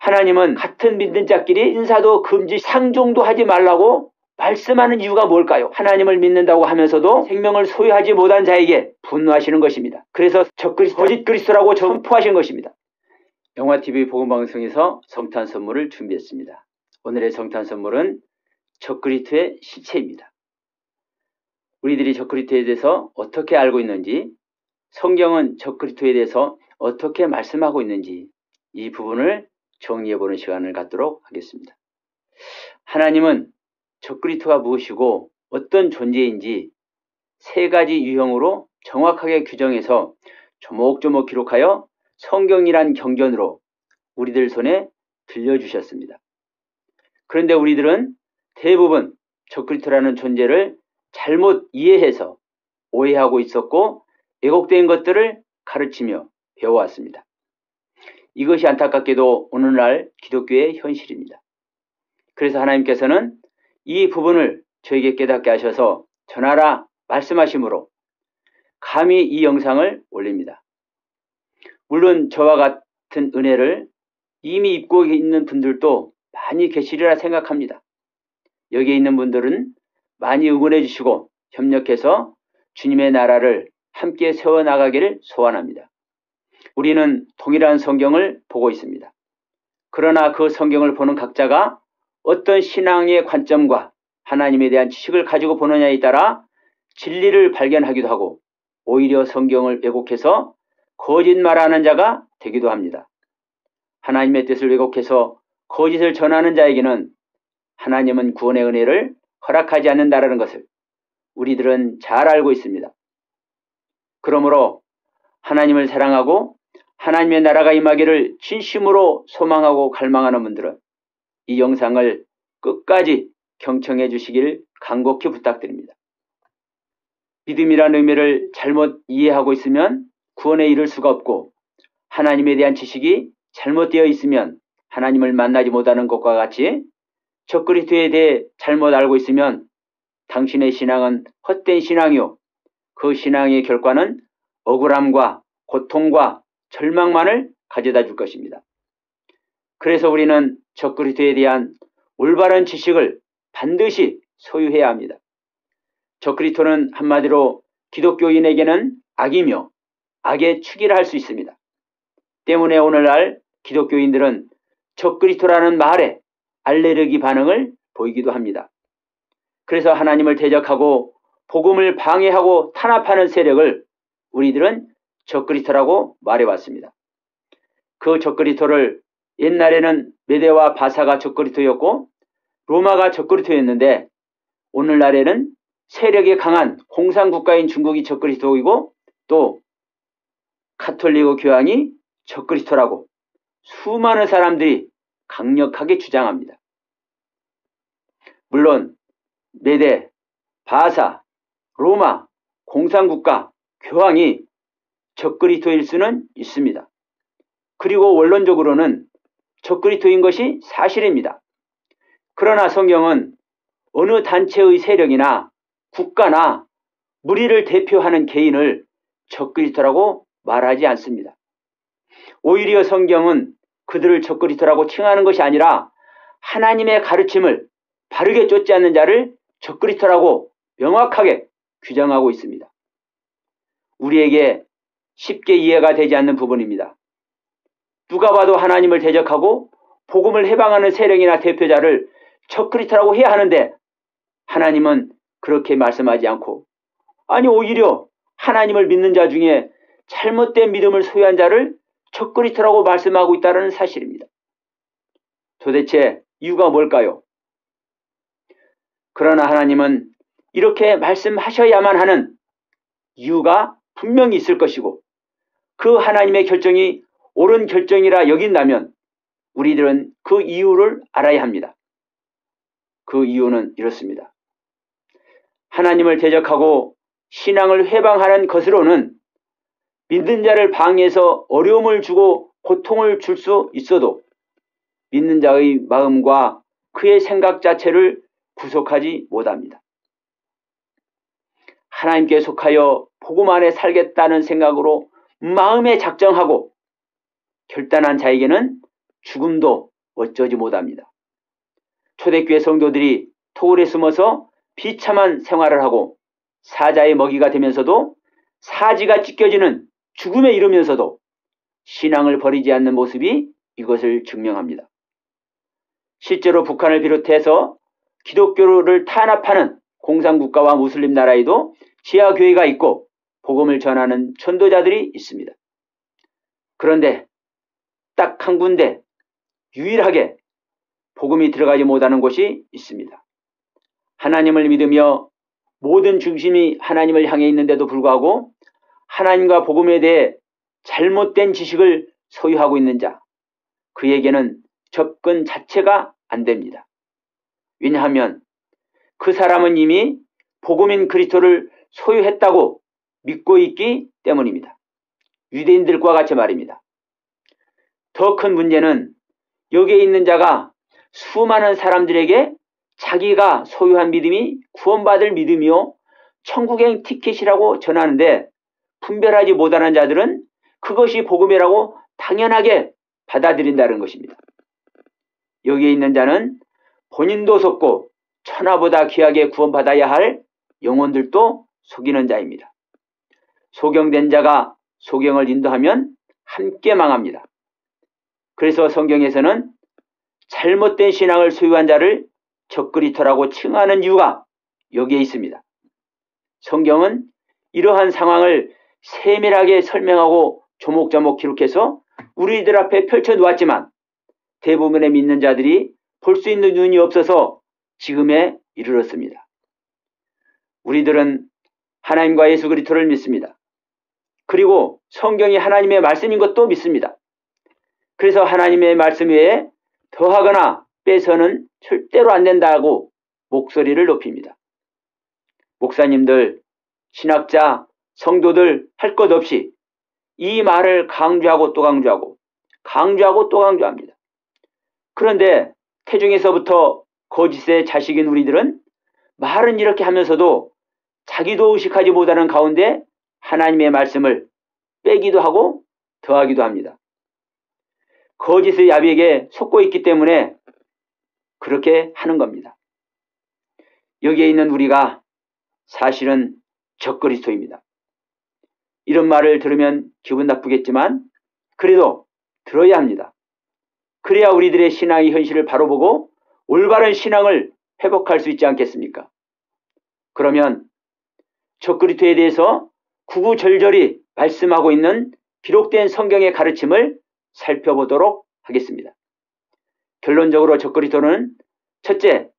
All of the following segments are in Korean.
하나님은 같은 믿는 자끼리 인사도 금지 상종도 하지 말라고 말씀하는 이유가 뭘까요? 하나님을 믿는다고 하면서도 생명을 소유하지 못한 자에게 분노하시는 것입니다. 그래서 거짓 그리스도라고 선포하신 것입니다. 영화TV 복음방송에서 성탄 선물을 준비했습니다. 오늘의 성탄 선물은 적그리스도의 시체입니다. 우리들이 적그리스도에 대해서 어떻게 알고 있는지, 성경은 적그리스도에 대해서 어떻게 말씀하고 있는지 이 부분을 정리해보는 시간을 갖도록 하겠습니다. 하나님은 적그리스도가 무엇이고 어떤 존재인지 세 가지 유형으로 정확하게 규정해서 조목조목 기록하여 성경이란 경전으로 우리들 손에 들려주셨습니다. 그런데 우리들은 대부분 적그리스도라는 존재를 잘못 이해해서 오해하고 있었고 왜곡된 것들을 가르치며 배워왔습니다. 이것이 안타깝게도 오늘날 기독교의 현실입니다. 그래서 하나님께서는 이 부분을 저에게 깨닫게 하셔서 전하라 말씀하심으로 감히 이 영상을 올립니다. 물론 저와 같은 은혜를 이미 입고 있는 분들도 많이 계시리라 생각합니다. 여기에 있는 분들은 많이 응원해 주시고 협력해서 주님의 나라를 함께 세워나가기를 소원합니다. 우리는 동일한 성경을 보고 있습니다. 그러나 그 성경을 보는 각자가 어떤 신앙의 관점과 하나님에 대한 지식을 가지고 보느냐에 따라 진리를 발견하기도 하고 오히려 성경을 왜곡해서 거짓말하는 자가 되기도 합니다. 하나님의 뜻을 왜곡해서 거짓을 전하는 자에게는 하나님은 구원의 은혜를 허락하지 않는다라는 것을 우리들은 잘 알고 있습니다. 그러므로 하나님을 사랑하고 하나님의 나라가 임하기를 진심으로 소망하고 갈망하는 분들은 이 영상을 끝까지 경청해 주시길 간곡히 부탁드립니다. 믿음이라는 의미를 잘못 이해하고 있으면 구원에 이를 수가 없고 하나님에 대한 지식이 잘못되어 있으면 하나님을 만나지 못하는 것과 같이 적그리스도에 대해 잘못 알고 있으면 당신의 신앙은 헛된 신앙이요 그 신앙의 결과는 억울함과 고통과 절망만을 가져다 줄 것입니다. 그래서 우리는 적그리스도에 대한 올바른 지식을 반드시 소유해야 합니다. 적그리스도는 한마디로 기독교인에게는 악이며 악의 축이라 할 수 있습니다. 때문에 오늘날 기독교인들은 적그리스도라는 말에 알레르기 반응을 보이기도 합니다. 그래서 하나님을 대적하고 복음을 방해하고 탄압하는 세력을 우리들은 적그리스도라고 말해왔습니다. 그 적그리스도를 옛날에는 메대와 바사가 적그리스도였고 로마가 적그리스도였는데 오늘날에는 세력이 강한 공산국가인 중국이 적그리스도이고 또 가톨릭 교황이 적그리스도라고 수많은 사람들이 강력하게 주장합니다. 물론 메대, 바사, 로마, 공산국가, 교황이 적그리스도일 수는 있습니다. 그리고 원론적으로는 적그리스도인 것이 사실입니다. 그러나 성경은 어느 단체의 세력이나 국가나 무리를 대표하는 개인을 적그리스도라고 말하지 않습니다. 오히려 성경은 그들을 적그리스도라고 칭하는 것이 아니라 하나님의 가르침을 바르게 쫓지 않는 자를 적그리스도라고 명확하게 규정하고 있습니다. 우리에게 쉽게 이해가 되지 않는 부분입니다. 누가 봐도 하나님을 대적하고 복음을 해방하는 세력이나 대표자를 적그리스도라고 해야 하는데 하나님은 그렇게 말씀하지 않고 아니 오히려 하나님을 믿는 자 중에 잘못된 믿음을 소유한 자를 적그리스도라고 말씀하고 있다는 사실입니다. 도대체 이유가 뭘까요? 그러나 하나님은 이렇게 말씀하셔야만 하는 이유가 분명히 있을 것이고 그 하나님의 결정이 옳은 결정이라 여긴다면 우리들은 그 이유를 알아야 합니다. 그 이유는 이렇습니다. 하나님을 대적하고 신앙을 회방하는 것으로는 믿는 자를 방해해서 어려움을 주고 고통을 줄 수 있어도 믿는 자의 마음과 그의 생각 자체를 구속하지 못합니다. 하나님께 속하여 복음 안에 살겠다는 생각으로 마음에 작정하고 결단한 자에게는 죽음도 어쩌지 못합니다. 초대교회 성도들이 토굴에 숨어서 비참한 생활을 하고 사자의 먹이가 되면서도 사지가 찢겨지는 죽음에 이르면서도 신앙을 버리지 않는 모습이 이것을 증명합니다. 실제로 북한을 비롯해서 기독교를 탄압하는 공산국가와 무슬림 나라에도 지하교회가 있고 복음을 전하는 전도자들이 있습니다. 그런데 딱 한 군데 유일하게 복음이 들어가지 못하는 곳이 있습니다. 하나님을 믿으며 모든 중심이 하나님을 향해 있는데도 불구하고 하나님과 복음에 대해 잘못된 지식을 소유하고 있는 자, 그에게는 접근 자체가 안 됩니다. 왜냐하면 그 사람은 이미 복음인 그리스도를 소유했다고 믿고 있기 때문입니다. 유대인들과 같이 말입니다. 더 큰 문제는 여기에 있는 자가 수많은 사람들에게 자기가 소유한 믿음이 구원받을 믿음이요 천국행 티켓이라고 전하는데 분별하지 못하는 자들은 그것이 복음이라고 당연하게 받아들인다는 것입니다. 여기에 있는 자는 본인도 속고 천하보다 귀하게 구원받아야 할 영혼들도 속이는 자입니다. 소경된 자가 소경을 인도하면 함께 망합니다. 그래서 성경에서는 잘못된 신앙을 소유한 자를 적그리스도라고 칭하는 이유가 여기에 있습니다. 성경은 이러한 상황을 세밀하게 설명하고 조목조목 기록해서 우리들 앞에 펼쳐놓았지만 대부분의 믿는 자들이 볼 수 있는 눈이 없어서 지금에 이르렀습니다. 우리들은 하나님과 예수 그리스도를 믿습니다. 그리고 성경이 하나님의 말씀인 것도 믿습니다. 그래서 하나님의 말씀 외에 더하거나 빼서는 절대로 안 된다고 목소리를 높입니다. 목사님들, 신학자, 성도들 할 것 없이 이 말을 강조하고 또 강조하고 강조하고 또 강조합니다. 그런데 태중에서부터 거짓의 자식인 우리들은 말은 이렇게 하면서도 자기도 의식하지 못하는 가운데 하나님의 말씀을 빼기도 하고 더하기도 합니다. 거짓의 야비에게 속고 있기 때문에 그렇게 하는 겁니다. 여기에 있는 우리가 사실은 적그리스도입니다. 이런 말을 들으면 기분 나쁘겠지만 그래도 들어야 합니다. 그래야 우리들의 신앙의 현실을 바로 보고 올바른 신앙을 회복할 수 있지 않겠습니까? 그러면 적그리스도에 대해서 구구절절히 말씀하고 있는 기록된 성경의 가르침을 살펴보도록 하겠습니다. 결론적으로 적그리스도는 첫째,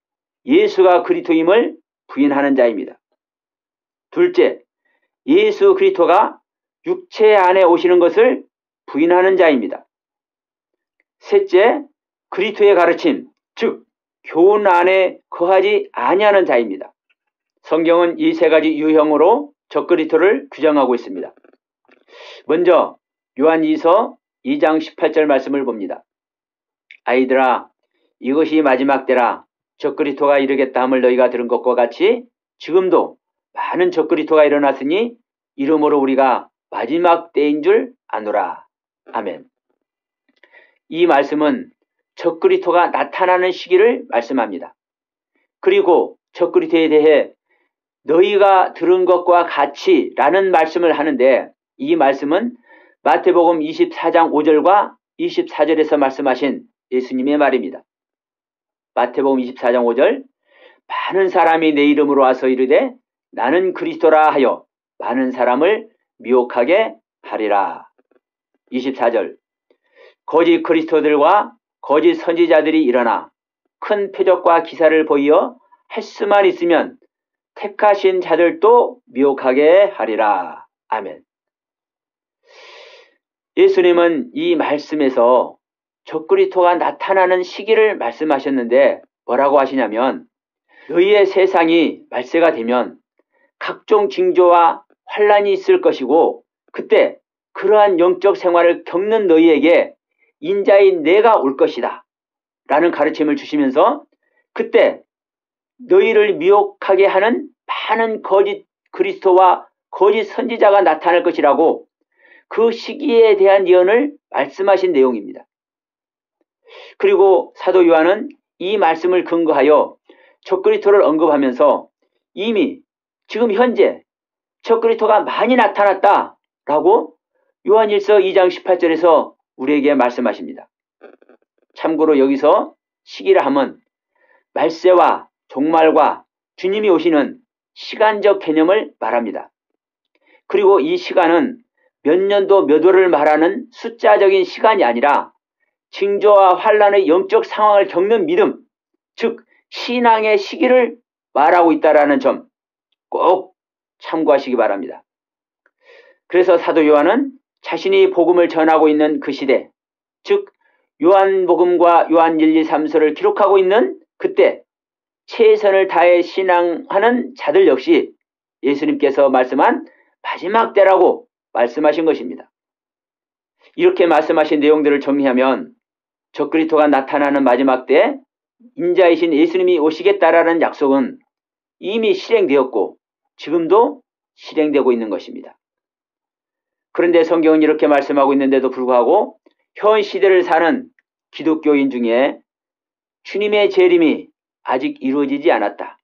예수가 그리스도임을 부인하는 자입니다. 둘째, 예수 그리스도가 육체 안에 오시는 것을 부인하는 자입니다. 셋째, 그리스도의 가르침, 즉 교훈 안에 거하지 아니하는 자입니다. 성경은 이 세 가지 유형으로 적그리스도를 규정하고 있습니다. 먼저 요한 2장 18절 말씀을 봅니다. 아이들아, 이것이 마지막 때라. 적그리스도가 이르겠다 함을 너희가 들은 것과 같이 지금도 많은 적그리스도가 일어났으니 이러므로 우리가 마지막 때인 줄 아노라. 아멘. 이 말씀은 적그리스도가 나타나는 시기를 말씀합니다. 그리고 적그리스도에 대해 너희가 들은 것과 같이 라는 말씀을 하는데 이 말씀은 마태복음 24장 5절과 24절에서 말씀하신 예수님의 말입니다. 마태복음 24장 5절, 많은 사람이 내 이름으로 와서 이르되 나는 그리스도라 하여 많은 사람을 미혹하게 하리라. 24절, 거짓 그리스도들과 거짓 선지자들이 일어나 큰 표적과 기사를 보이어 할 수만 있으면 택하신 자들도 미혹하게 하리라. 아멘. 예수님은 이 말씀에서 적그리스도가 나타나는 시기를 말씀하셨는데 뭐라고 하시냐면 너희의 세상이 말세가 되면 각종 징조와 환란이 있을 것이고 그때 그러한 영적 생활을 겪는 너희에게 인자인 내가 올 것이다 라는 가르침을 주시면서 그때 너희를 미혹하게 하는 많은 거짓 그리스도와 거짓 선지자가 나타날 것이라고 그 시기에 대한 예언을 말씀하신 내용입니다. 그리고 사도 요한은 이 말씀을 근거하여 적그리스도를 언급하면서 이미 지금 현재 적그리스도가 많이 나타났다라고 요한일서 2장 18절에서 우리에게 말씀하십니다. 참고로 여기서 시기라 함은 말세와 종말과 주님이 오시는 시간적 개념을 말합니다. 그리고 이 시간은 몇 년도 몇 월을 말하는 숫자적인 시간이 아니라 징조와 환란의 영적 상황을 겪는 믿음, 즉 신앙의 시기를 말하고 있다는 점 꼭 참고하시기 바랍니다. 그래서 사도 요한은 자신이 복음을 전하고 있는 그 시대, 즉 요한복음과 요한 1, 2, 3서를 기록하고 있는 그때 최선을 다해 신앙하는 자들 역시 예수님께서 말씀한 마지막 때라고 말씀하신 것입니다. 이렇게 말씀하신 내용들을 정리하면 적그리스도가 나타나는 마지막 때 인자이신 예수님이 오시겠다라는 약속은 이미 실행되었고 지금도 실행되고 있는 것입니다. 그런데 성경은 이렇게 말씀하고 있는데도 불구하고 현 시대를 사는 기독교인 중에 주님의 재림이 아직 이루어지지 않았다.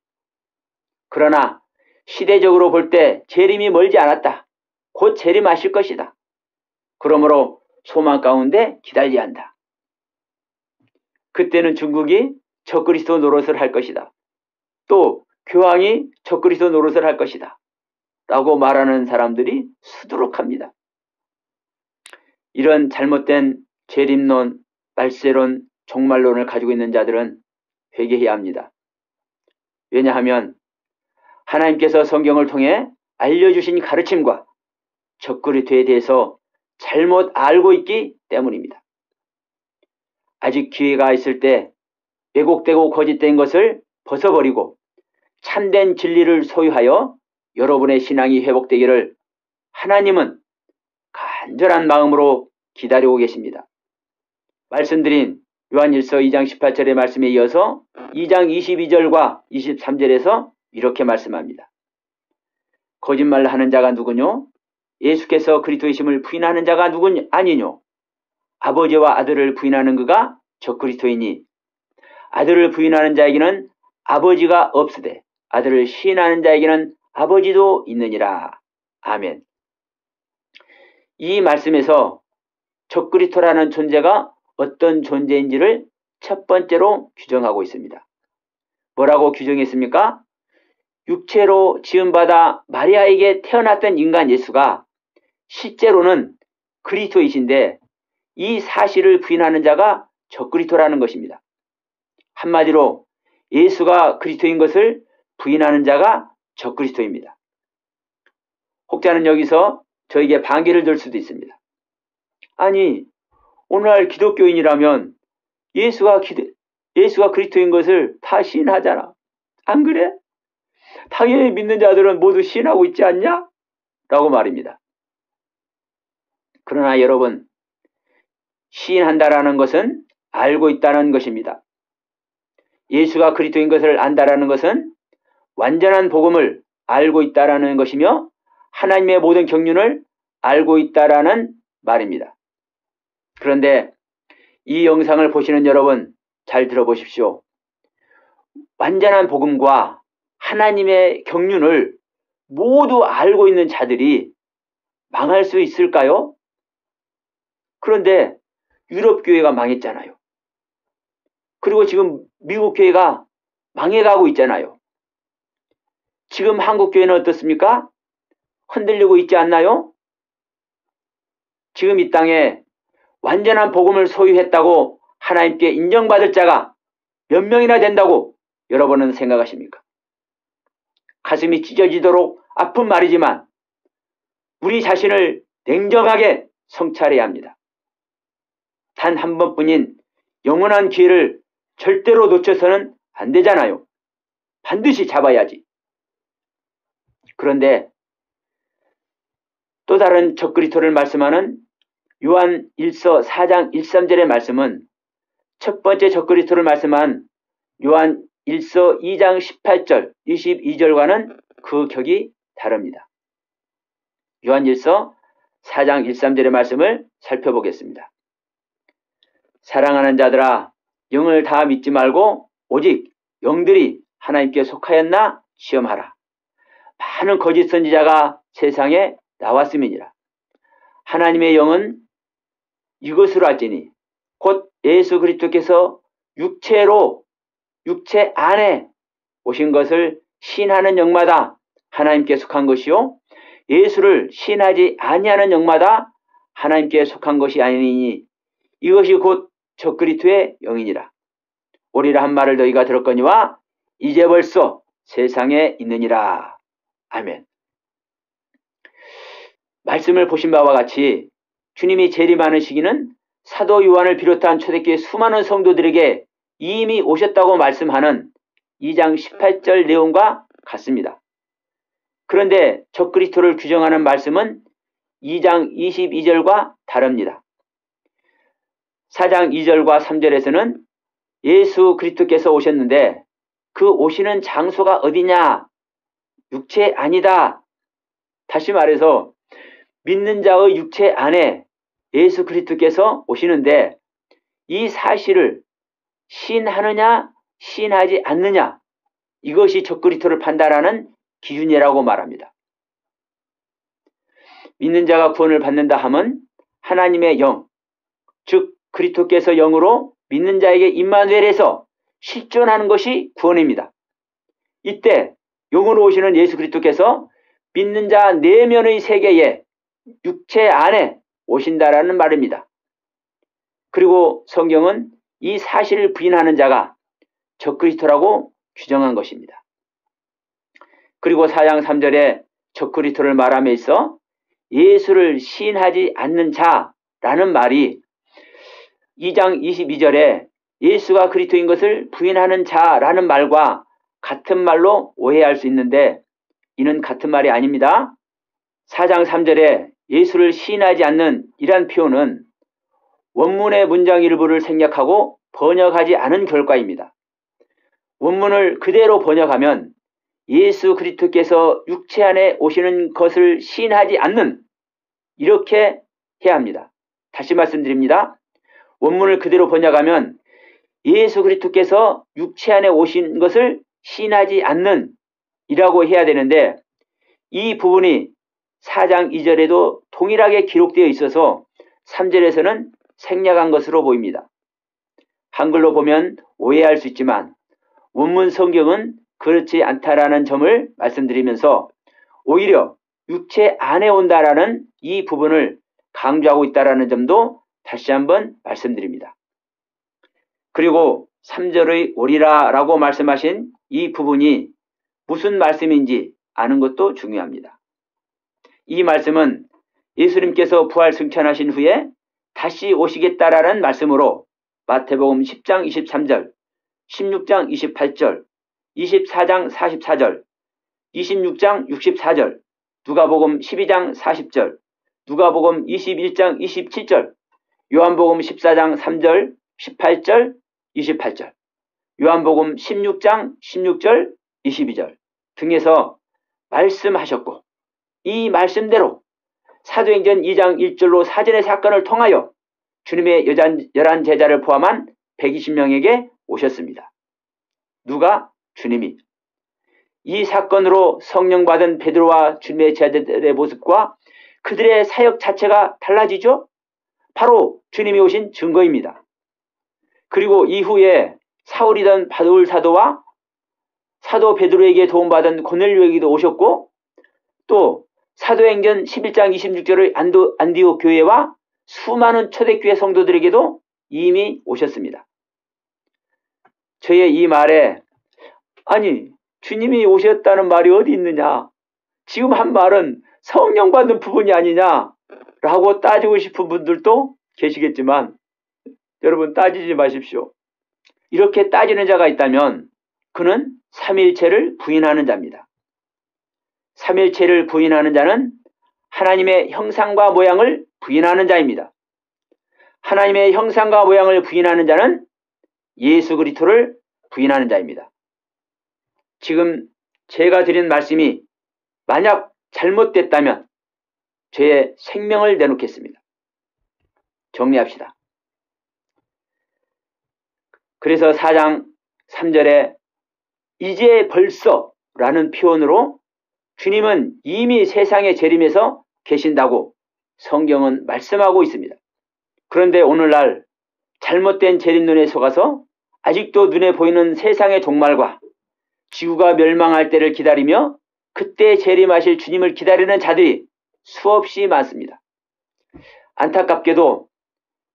그러나 시대적으로 볼 때 재림이 멀지 않았다. 곧 재림하실 것이다. 그러므로 소망 가운데 기다려야 한다. 그때는 중국이 적그리스도 노릇을 할 것이다. 또 교황이 적그리스도 노릇을 할 것이다. 라고 말하는 사람들이 수두룩합니다. 이런 잘못된 재림론, 말세론, 종말론을 가지고 있는 자들은 회개해야 합니다. 왜냐하면 하나님께서 성경을 통해 알려주신 가르침과 적그리스도에 대해서 잘못 알고 있기 때문입니다. 아직 기회가 있을 때 왜곡되고 거짓된 것을 벗어버리고 참된 진리를 소유하여 여러분의 신앙이 회복되기를 하나님은 간절한 마음으로 기다리고 계십니다. 말씀드린 요한일서 2장 18절의 말씀에 이어서 2장 22절과 23절에서 이렇게 말씀합니다. 거짓말하는 자가 누구뇨? 예수께서 그리스도이심을 부인하는 자가 누군 아니뇨? 아버지와 아들을 부인하는 그가 적그리스도이니 아들을 부인하는 자에게는 아버지가 없으되 아들을 시인하는 자에게는 아버지도 있느니라. 아멘. 이 말씀에서 적그리스도라는 존재가 어떤 존재인지를 첫 번째로 규정하고 있습니다. 뭐라고 규정했습니까? 육체로 지음받아 마리아에게 태어났던 인간 예수가 실제로는 그리스도이신데 이 사실을 부인하는 자가 적그리스도라는 것입니다. 한마디로 예수가 그리스도인 것을 부인하는 자가 적그리스도입니다. 혹자는 여기서 저에게 반기를 들 수도 있습니다. 아니, 오늘날 기독교인이라면 예수가 그리스도인 것을 다 시인하잖아. 안 그래? 당연히 믿는 자들은 모두 시인하고 있지 않냐? 라고 말입니다. 그러나 여러분, 시인한다라는 것은 알고 있다는 것입니다. 예수가 그리스도인 것을 안다라는 것은 완전한 복음을 알고 있다라는 것이며 하나님의 모든 경륜을 알고 있다라는 말입니다. 그런데 이 영상을 보시는 여러분 잘 들어보십시오. 완전한 복음과 하나님의 경륜을 모두 알고 있는 자들이 망할 수 있을까요? 그런데 유럽 교회가 망했잖아요. 그리고 지금 미국 교회가 망해가고 있잖아요. 지금 한국 교회는 어떻습니까? 흔들리고 있지 않나요? 지금 이 땅에 완전한 복음을 소유했다고 하나님께 인정받을 자가 몇 명이나 된다고 여러분은 생각하십니까? 가슴이 찢어지도록 아픈 말이지만 우리 자신을 냉정하게 성찰해야 합니다. 단 한 번뿐인 영원한 기회를 절대로 놓쳐서는 안 되잖아요. 반드시 잡아야지. 그런데 또 다른 적그리스도를 말씀하는 요한 1서 4장 1, 3절의 말씀은 첫 번째 적그리스도를 말씀한 요한 1서 2장 18절, 22절과는 그 격이 다릅니다. 요한 1서 4장 1, 3절의 말씀을 살펴보겠습니다. 사랑하는 자들아, 영을 다 믿지 말고 오직 영들이 하나님께 속하였나 시험하라. 많은 거짓 선지자가 세상에 나왔음이니라. 하나님의 영은 이것으로 할지니 곧 예수 그리스도께서 육체 안에 오신 것을 시인하는 영마다 하나님께 속한 것이요, 예수를 시인하지 아니하는 영마다 하나님께 속한 것이 아니니 이것이 곧 적그리스도의 영이니라. 오리라 한 말을 너희가 들었거니와 이제 벌써 세상에 있느니라. 아멘. 말씀을 보신 바와 같이 주님이 재림하는 시기는 사도 요한을 비롯한 초대교회 수많은 성도들에게 이미 오셨다고 말씀하는 2장 18절 내용과 같습니다. 그런데 적그리스도를 규정하는 말씀은 2장 22절과 다릅니다. 4장 2절과 3절에서는 예수 그리스도께서 오셨는데 그 오시는 장소가 어디냐? 육체 아니다. 다시 말해서 믿는 자의 육체 안에 예수 그리스도께서 오시는데 이 사실을 시인하느냐 시인하지 않느냐, 이것이 적그리스도를 판단하는 기준이라고 말합니다. 믿는 자가 구원을 받는다 함은 하나님의 영, 즉 그리스도께서 영으로 믿는 자에게 임마누엘에서 실존하는 것이 구원입니다. 이때 영으로 오시는 예수 그리스도께서 믿는 자 내면의 세계에 육체 안에 오신다라는 말입니다. 그리고 성경은 이 사실을 부인하는 자가 적그리스도라고 규정한 것입니다. 그리고 4장 3절에 적그리스도를 말함에 있어 예수를 시인하지 않는 자라는 말이 2장 22절에 예수가 그리스도인 것을 부인하는 자라는 말과 같은 말로 오해할 수 있는데 이는 같은 말이 아닙니다. 4장 3절에 예수를 시인하지 않는 이란 표현은 원문의 문장 일부를 생략하고 번역하지 않은 결과입니다. 원문을 그대로 번역하면 예수 그리스도께서 육체 안에 오시는 것을 시인하지 않는, 이렇게 해야 합니다. 다시 말씀드립니다. 원문을 그대로 번역하면 예수 그리스도께서 육체 안에 오신 것을 시인하지 않는 이라고 해야 되는데 이 부분이 4장 2절에도 동일하게 기록되어 있어서 3절에서는 생략한 것으로 보입니다. 한글로 보면 오해할 수 있지만 원문 성경은 그렇지 않다라는 점을 말씀드리면서 오히려 육체 안에 온다라는 이 부분을 강조하고 있다라는 점도 다시 한번 말씀드립니다. 그리고 3절의 오리라 라고 말씀하신 이 부분이 무슨 말씀인지 아는 것도 중요합니다. 이 말씀은 예수님께서 부활 승천하신 후에 다시 오시겠다라는 말씀으로 마태복음 10장 23절, 16장 28절, 24장 44절, 26장 64절, 누가복음 12장 40절, 누가복음 21장 27절, 요한복음 14장 3절, 18절, 28절, 요한복음 16장 16절, 22절 등에서 말씀하셨고 이 말씀대로 사도행전 2장 1절로 사전의 사건을 통하여 주님의 열한 제자를 포함한 120명에게 오셨습니다. 누가? 주님이. 이 사건으로 성령 받은 베드로와 주님의 제자들의 모습과 그들의 사역 자체가 달라지죠? 바로 주님이 오신 증거입니다. 그리고 이후에 사울이던 바울 사도와 사도 베드로에게 도움받은 고넬료에게도 오셨고 또 사도행전 11장 26절의 안디옥 교회와 수많은 초대교회 성도들에게도 이미 오셨습니다. 저의 이 말에 아니 주님이 오셨다는 말이 어디 있느냐, 지금 한 말은 성령 받는 부분이 아니냐 라고 따지고 싶은 분들도 계시겠지만 여러분 따지지 마십시오. 이렇게 따지는 자가 있다면 그는 삼일체를 부인하는 자입니다. 삼일체를 부인하는 자는 하나님의 형상과 모양을 부인하는 자입니다. 하나님의 형상과 모양을 부인하는 자는 예수 그리스도를 부인하는 자입니다. 지금 제가 드린 말씀이 만약 잘못됐다면 제 생명을 내놓겠습니다. 정리합시다. 그래서 4장 3절에 이제 벌써 라는 표현으로 주님은 이미 세상에 재림해서 계신다고 성경은 말씀하고 있습니다. 그런데 오늘날 잘못된 재림론에 속아서 아직도 눈에 보이는 세상의 종말과 지구가 멸망할 때를 기다리며 그때 재림하실 주님을 기다리는 자들이 수없이 많습니다. 안타깝게도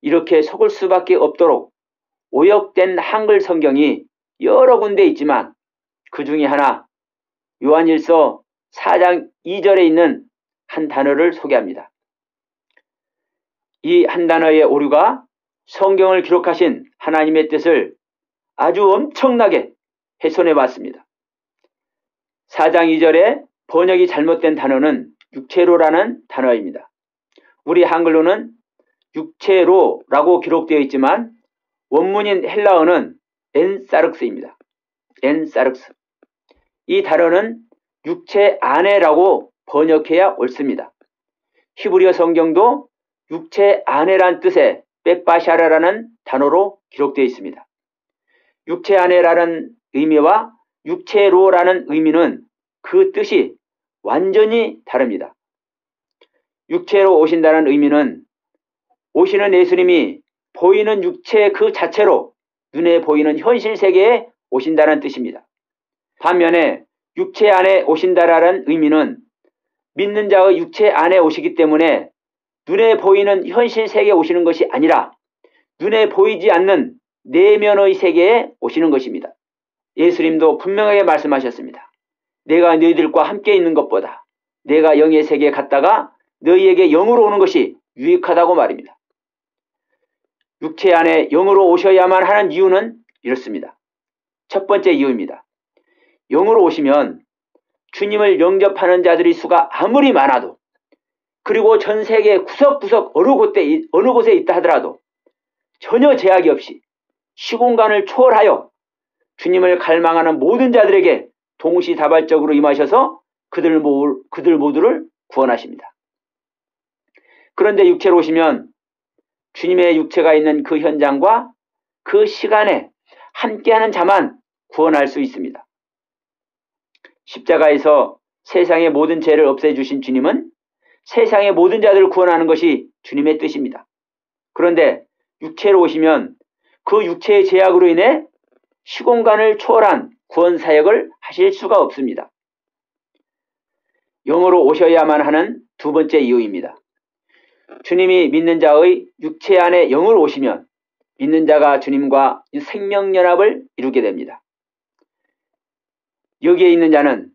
이렇게 속을 수밖에 없도록 오역된 한글 성경이 여러 군데 있지만 그 중에 하나 요한일서 4장 2절에 있는 한 단어를 소개합니다. 이 한 단어의 오류가 성경을 기록하신 하나님의 뜻을 아주 엄청나게 훼손해 봤습니다. 4장 2절에 번역이 잘못된 단어는 육체로라는 단어입니다. 우리 한글로는 육체로라고 기록되어 있지만 원문인 헬라어는 엔사르크스입니다. 엔사르크스. 이 단어는 육체 안에라고 번역해야 옳습니다. 히브리어 성경도 육체 안에란 뜻의 빽바샤라라는 단어로 기록되어 있습니다. 육체 안에라는 의미와 육체로라는 의미는 그 뜻이 완전히 다릅니다. 육체로 오신다는 의미는 오시는 예수님이 보이는 육체 그 자체로 눈에 보이는 현실 세계에 오신다는 뜻입니다. 반면에 육체 안에 오신다라는 의미는 믿는 자의 육체 안에 오시기 때문에 눈에 보이는 현실 세계에 오시는 것이 아니라 눈에 보이지 않는 내면의 세계에 오시는 것입니다. 예수님도 분명하게 말씀하셨습니다. 내가 너희들과 함께 있는 것보다 내가 영의 세계에 갔다가 너희에게 영으로 오는 것이 유익하다고 말입니다. 육체 안에 영으로 오셔야만 하는 이유는 이렇습니다. 첫 번째 이유입니다. 영으로 오시면 주님을 영접하는 자들의 수가 아무리 많아도 그리고 전 세계 구석구석 어느 곳에 있다 하더라도 전혀 제약이 없이 시공간을 초월하여 주님을 갈망하는 모든 자들에게 동시다발적으로 임하셔서 그들 모두를 구원하십니다. 그런데 육체로 오시면 주님의 육체가 있는 그 현장과 그 시간에 함께하는 자만 구원할 수 있습니다. 십자가에서 세상의 모든 죄를 없애주신 주님은 세상의 모든 자들을 구원하는 것이 주님의 뜻입니다. 그런데 육체로 오시면 그 육체의 제약으로 인해 시공간을 초월한 구원 사역을 하실 수가 없습니다. 영으로 오셔야만 하는 두 번째 이유입니다. 주님이 믿는 자의 육체 안에 영으로 오시면 믿는 자가 주님과 생명연합을 이루게 됩니다. 여기에 있는 자는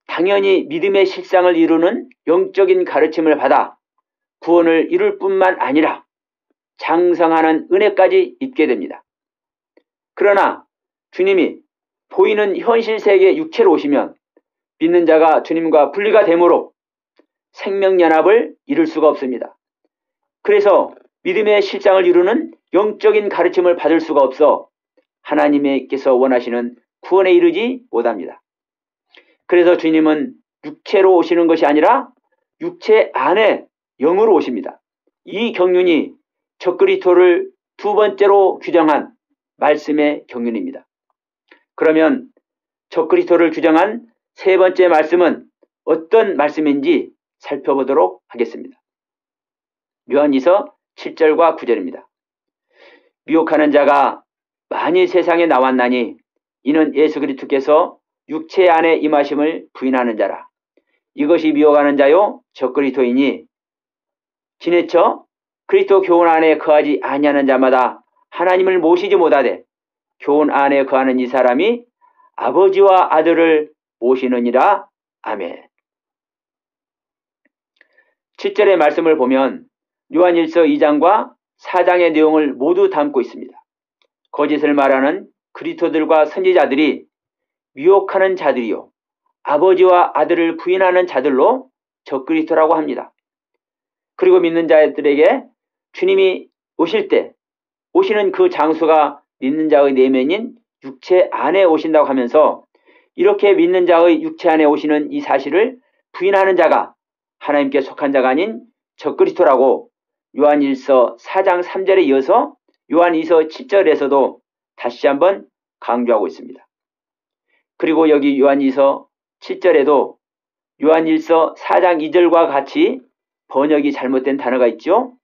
당연히 믿음의 실상을 이루는 영적인 가르침을 받아 구원을 이룰 뿐만 아니라 장성하는 은혜까지 입게 됩니다. 그러나 주님이 보이는 현실 세계 육체로 오시면 믿는 자가 주님과 분리가 되므로 생명연합을 이룰 수가 없습니다. 그래서 믿음의 실상을 이루는 영적인 가르침을 받을 수가 없어 하나님께서 원하시는 구원에 이르지 못합니다. 그래서 주님은 육체로 오시는 것이 아니라 육체 안에 영으로 오십니다. 이 경륜이 적그리스도를 두 번째로 규정한 말씀의 경륜입니다. 그러면 적그리스도를 규정한 세 번째 말씀은 어떤 말씀인지 살펴보도록 하겠습니다. 요한일서 7절과 9절입니다. 미혹하는 자가 많이 세상에 나왔나니 이는 예수 그리스도께서 육체 안에 임하심을 부인하는 자라. 이것이 미혹하는 자요 적그리스도이니 지내쳐 그리스도 교훈 안에 거하지 아니하는 자마다 하나님을 모시지 못하되 교훈 안에 거하는 이 사람이 아버지와 아들을 모시느니라. 아멘. 7절의 말씀을 보면 요한일서 2장과 4장의 내용을 모두 담고 있습니다. 거짓을 말하는 그리스도들과 선지자들이 미혹하는 자들이요 아버지와 아들을 부인하는 자들로 적그리스도라고 합니다. 그리고 믿는 자들에게 주님이 오실 때 오시는 그 장소가 믿는 자의 내면인 육체 안에 오신다고 하면서 이렇게 믿는 자의 육체 안에 오시는 이 사실을 부인하는 자가 하나님께 속한 자가 아닌 적그리스도라고 요한일서 4장 3절에 이어서 요한2서 7절에서도 다시 한번 강조하고 있습니다. 그리고 여기 요한일서 7절에도 요한일서 4장 2절과 같이 번역이 잘못된 단어가 있죠.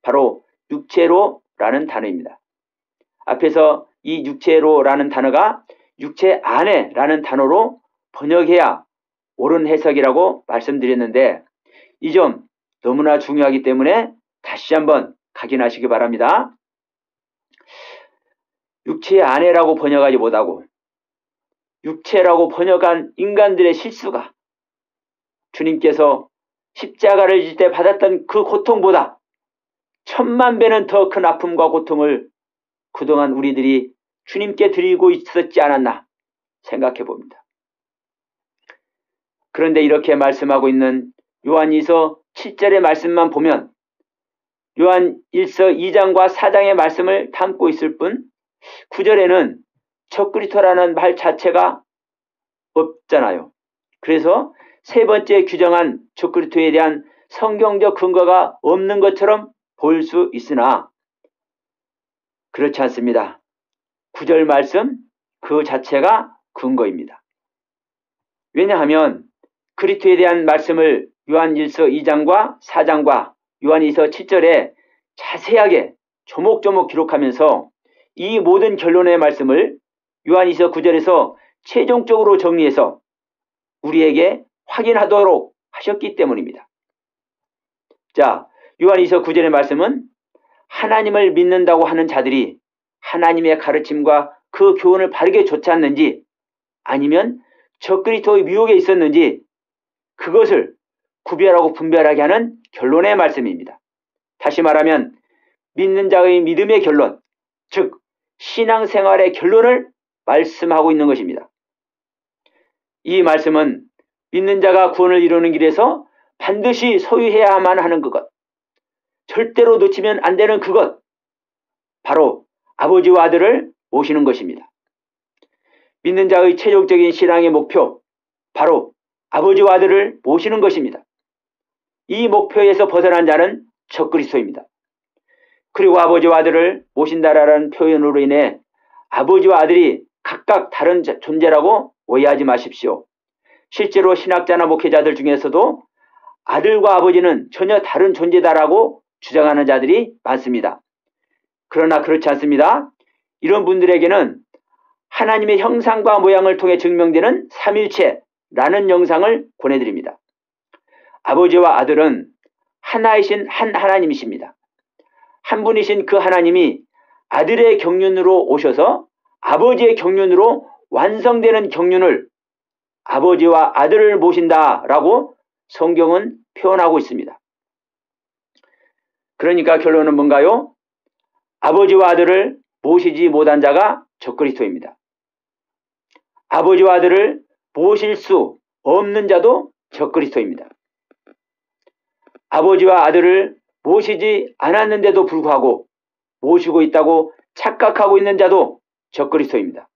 바로 육체로라는 단어입니다. 앞에서 이 육체로라는 단어가 육체 안에라는 단어로 번역해야 옳은 해석이라고 말씀드렸는데 이 점 너무나 중요하기 때문에 다시 한번 확인하시기 바랍니다. 육체 안에라고 번역하지 못하고 육체라고 번역한 인간들의 실수가 주님께서 십자가를 질 때 받았던 그 고통보다 1000만 배는 더 큰 아픔과 고통을 그동안 우리들이 주님께 드리고 있었지 않았나 생각해 봅니다. 그런데 이렇게 말씀하고 있는 요한일서 7절의 말씀만 보면 요한일서 2장과 4장의 말씀을 담고 있을 뿐 9절에는 적그리스도라는 말 자체가 없잖아요. 그래서 세 번째 규정한 적그리스도에 대한 성경적 근거가 없는 것처럼 보일 수 있으나 그렇지 않습니다. 9절 말씀 그 자체가 근거입니다. 왜냐하면 그리스도에 대한 말씀을 요한일서 2장과 4장과 요한일서 7절에 자세하게 조목조목 기록하면서 이 모든 결론의 말씀을 요한일서 9절에서 최종적으로 정리해서 우리에게 확인하도록 하셨기 때문입니다. 자, 요한일서 9절의 말씀은 하나님을 믿는다고 하는 자들이 하나님의 가르침과 그 교훈을 바르게 좇았는지 아니면 적그리스도의 미혹에 있었는지 그것을 구별하고 분별하게 하는 결론의 말씀입니다. 다시 말하면 믿는 자의 믿음의 결론, 즉 신앙생활의 결론을 말씀하고 있는 것입니다. 이 말씀은 믿는 자가 구원을 이루는 길에서 반드시 소유해야만 하는 그것, 절대로 놓치면 안 되는 그것, 바로 아버지와 아들을 모시는 것입니다. 믿는 자의 최종적인 신앙의 목표, 바로 아버지와 아들을 모시는 것입니다. 이 목표에서 벗어난 자는 적그리스도입니다. 그리고 아버지와 아들을 모신다라는 표현으로 인해 아버지와 아들이 각각 다른 존재라고 오해하지 마십시오. 실제로 신학자나 목회자들 중에서도 아들과 아버지는 전혀 다른 존재다라고 주장하는 자들이 많습니다. 그러나 그렇지 않습니다. 이런 분들에게는 하나님의 형상과 모양을 통해 증명되는 삼일체라는 영상을 권해드립니다. 아버지와 아들은 하나이신 한 하나님이십니다. 한 분이신 그 하나님이 아들의 경륜으로 오셔서 아버지의 경륜으로 완성되는 경륜을 아버지와 아들을 모신다라고 성경은 표현하고 있습니다. 그러니까 결론은 뭔가요? 아버지와 아들을 모시지 못한 자가 적그리스도입니다. 아버지와 아들을 모실 수 없는 자도 적그리스도입니다. 아버지와 아들을 모시지 않았는데도 불구하고 모시고 있다고 착각하고 있는 자도 적그리스도입니다.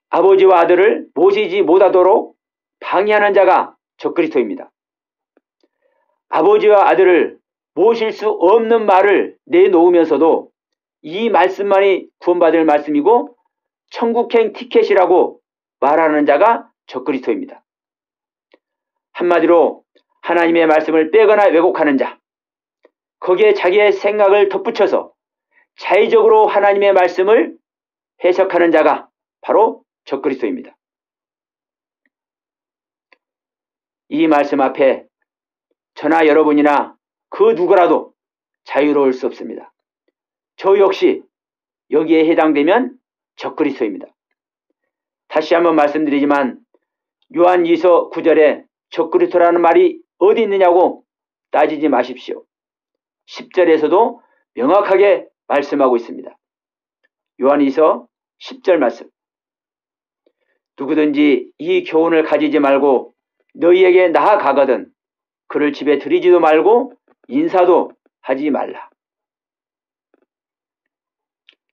아버지와 아들을 모시지 못하도록 방해하는 자가 적그리스도입니다. 아버지와 아들을 모실 수 없는 말을 내놓으면서도 이 말씀만이 구원받을 말씀이고 천국행 티켓이라고 말하는 자가 적그리스도입니다. 한마디로 하나님의 말씀을 빼거나 왜곡하는 자, 거기에 자기의 생각을 덧붙여서 자의적으로 하나님의 말씀을 해석하는 자가 바로 적그리스도입니다. 이 말씀 앞에 저나 여러분이나 그 누구라도 자유로울 수 없습니다. 저 역시 여기에 해당되면 적그리스도입니다. 다시 한번 말씀드리지만 요한일서 9절에 적그리스도라는 말이 어디 있느냐고 따지지 마십시오. 10절에서도 명확하게 말씀하고 있습니다. 요한일서 10절 말씀. 누구든지 이 교훈을 가지지 말고 너희에게 나아가거든 그를 집에 들이지도 말고 인사도 하지 말라.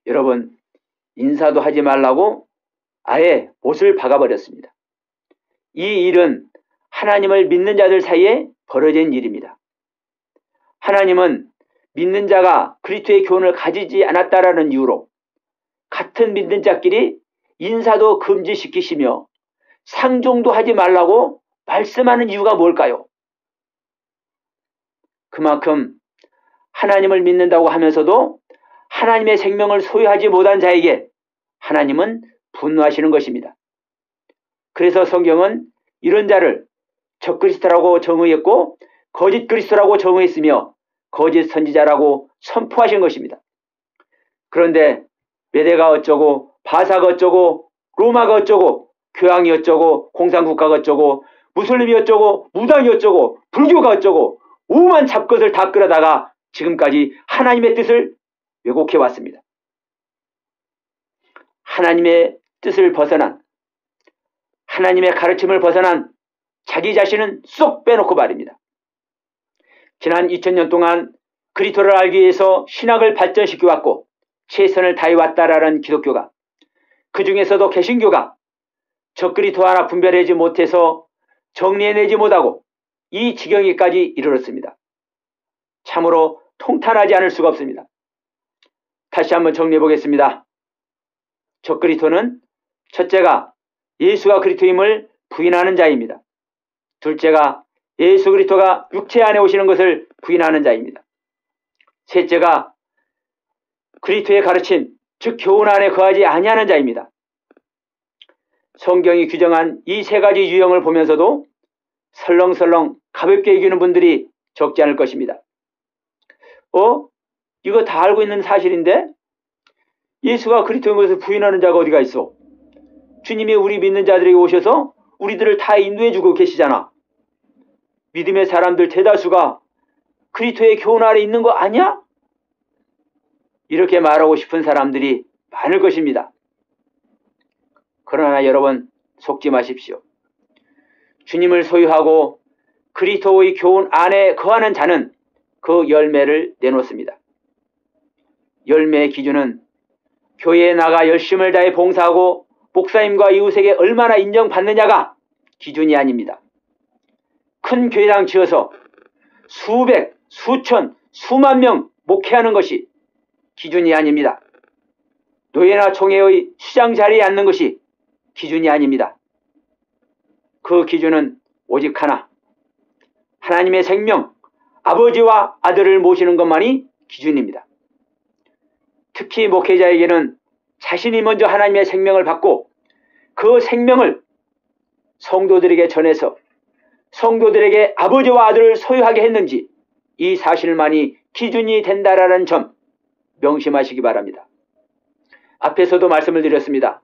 여러분, 인사도 하지 말라고 아예 못을 박아버렸습니다. 이 일은 하나님을 믿는 자들 사이에 벌어진 일입니다. 하나님은 믿는 자가 그리스도의 교훈을 가지지 않았다라는 이유로 같은 믿는 자끼리 인사도 금지시키시며 상종도 하지 말라고 말씀하는 이유가 뭘까요? 그만큼 하나님을 믿는다고 하면서도 하나님의 생명을 소유하지 못한 자에게 하나님은 분노하시는 것입니다. 그래서 성경은 이런 자를 적그리스도라고 정의했고 거짓 그리스도라고 정의했으며 거짓 선지자라고 선포하신 것입니다. 그런데 메대가 어쩌고 바사가 어쩌고 로마가 어쩌고 교황이 어쩌고 공산국가가 어쩌고 무슬림이 어쩌고 무당이 어쩌고 불교가 어쩌고 오만 잡것을 다 끌어다가 지금까지 하나님의 뜻을 왜곡해 왔습니다. 하나님의 뜻을 벗어난, 하나님의 가르침을 벗어난 자기 자신은 쏙 빼놓고 말입니다. 지난 2000년 동안 그리스도를 알기 위해서 신학을 발전시켜왔고 최선을 다해왔다라는 기독교가, 그 중에서도 개신교가 적그리스도 하나 분별하지 못해서 정리해내지 못하고 이 지경에까지 이르렀습니다. 참으로 통탄하지 않을 수가 없습니다. 다시 한번 정리해 보겠습니다. 적그리스도는 첫째가 예수가 그리스도임을 부인하는 자입니다. 둘째가 예수 그리스도가 육체 안에 오시는 것을 부인하는 자입니다. 셋째가 그리스도의 가르침, 즉 교훈 안에 거하지 아니하는 자입니다. 성경이 규정한 이 세 가지 유형을 보면서도 설렁설렁 가볍게 여기는 분들이 적지 않을 것입니다. 이거 다 알고 있는 사실인데 예수가 그리스도인 것을 부인하는 자가 어디가 있어? 주님이 우리 믿는 자들에게 오셔서 우리들을 다 인도해주고 계시잖아. 믿음의 사람들 대다수가 그리스도의 교훈 아래 있는 거 아니야? 이렇게 말하고 싶은 사람들이 많을 것입니다. 그러나 여러분 속지 마십시오. 주님을 소유하고 그리스도의 교훈 안에 거하는 자는 그 열매를 내놓습니다. 열매의 기준은 교회에 나가 열심을 다해 봉사하고 목사님과 이웃에게 얼마나 인정받느냐가 기준이 아닙니다. 큰 교회당 지어서 수백, 수천, 수만 명 목회하는 것이 기준이 아닙니다. 노예나 총회의 수장 자리에 앉는 것이 기준이 아닙니다. 그 기준은 오직 하나, 하나님의 생명, 아버지와 아들을 모시는 것만이 기준입니다. 특히 목회자에게는 자신이 먼저 하나님의 생명을 받고 그 생명을 성도들에게 전해서 성도들에게 아버지와 아들을 소유하게 했는지 이 사실만이 기준이 된다라는 점 명심하시기 바랍니다. 앞에서도 말씀을 드렸습니다.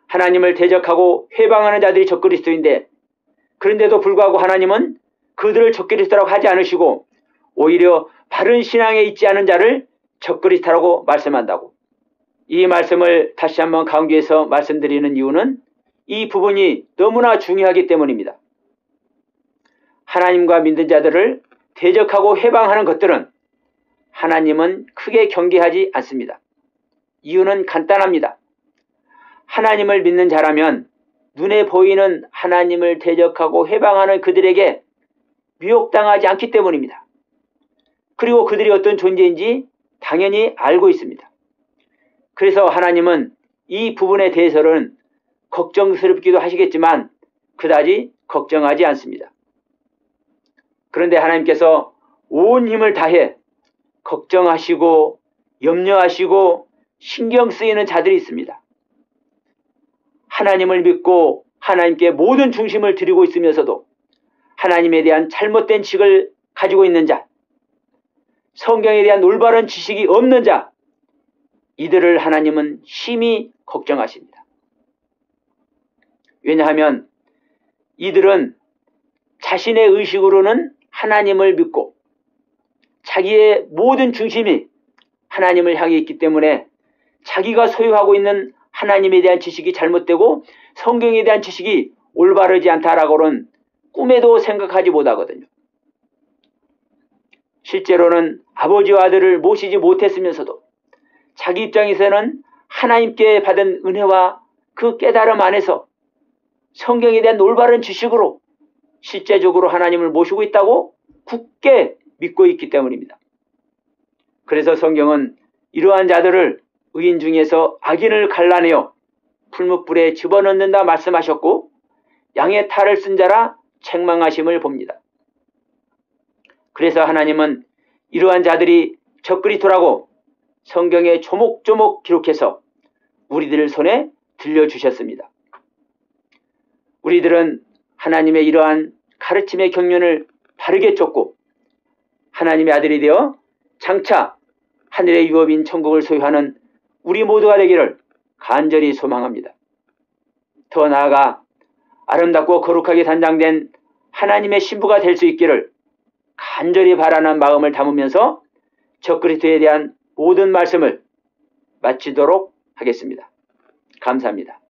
하나님을 대적하고 회방하는 자들이 적그리스도인데 그런데도 불구하고 하나님은 그들을 적그리스도라고 하지 않으시고 오히려 바른 신앙에 있지 않은 자를 적그리스도라고 말씀한다고. 이 말씀을 다시 한번 강조해서 말씀드리는 이유는 이 부분이 너무나 중요하기 때문입니다. 하나님과 믿는 자들을 대적하고 회방하는 것들은 하나님은 크게 경계하지 않습니다. 이유는 간단합니다. 하나님을 믿는 자라면 눈에 보이는 하나님을 대적하고 회방하는 그들에게 미혹당하지 않기 때문입니다. 그리고 그들이 어떤 존재인지 당연히 알고 있습니다. 그래서 하나님은 이 부분에 대해서는 걱정스럽기도 하시겠지만 그다지 걱정하지 않습니다. 그런데 하나님께서 온 힘을 다해 걱정하시고 염려하시고 신경 쓰이는 자들이 있습니다. 하나님을 믿고 하나님께 모든 중심을 드리고 있으면서도 하나님에 대한 잘못된 지식을 가지고 있는 자, 성경에 대한 올바른 지식이 없는 자, 이들을 하나님은 심히 걱정하십니다. 왜냐하면 이들은 자신의 의식으로는 하나님을 믿고 자기의 모든 중심이 하나님을 향해 있기 때문에 자기가 소유하고 있는 하나님에 대한 지식이 잘못되고 성경에 대한 지식이 올바르지 않다라고는 꿈에도 생각하지 못하거든요. 실제로는 아버지와 아들을 모시지 못했으면서도 자기 입장에서는 하나님께 받은 은혜와 그 깨달음 안에서 성경에 대한 올바른 지식으로 실제적으로 하나님을 모시고 있다고 굳게 믿고 있기 때문입니다. 그래서 성경은 이러한 자들을 의인 중에서 악인을 갈라내어 풀무불에 집어넣는다 말씀하셨고 양의 탈을 쓴 자라 책망하심을 봅니다. 그래서 하나님은 이러한 자들이 적그리스도라고 성경에 조목조목 기록해서 우리들 손에 들려주셨습니다. 우리들은 하나님의 이러한 가르침의 경륜을 바르게 쫓고 하나님의 아들이 되어 장차 하늘의 유업인 천국을 소유하는 우리 모두가 되기를 간절히 소망합니다. 더 나아가 아름답고 거룩하게 단장된 하나님의 신부가 될 수 있기를 간절히 바라는 마음을 담으면서 적그리스도에 대한 모든 말씀을 마치도록 하겠습니다. 감사합니다.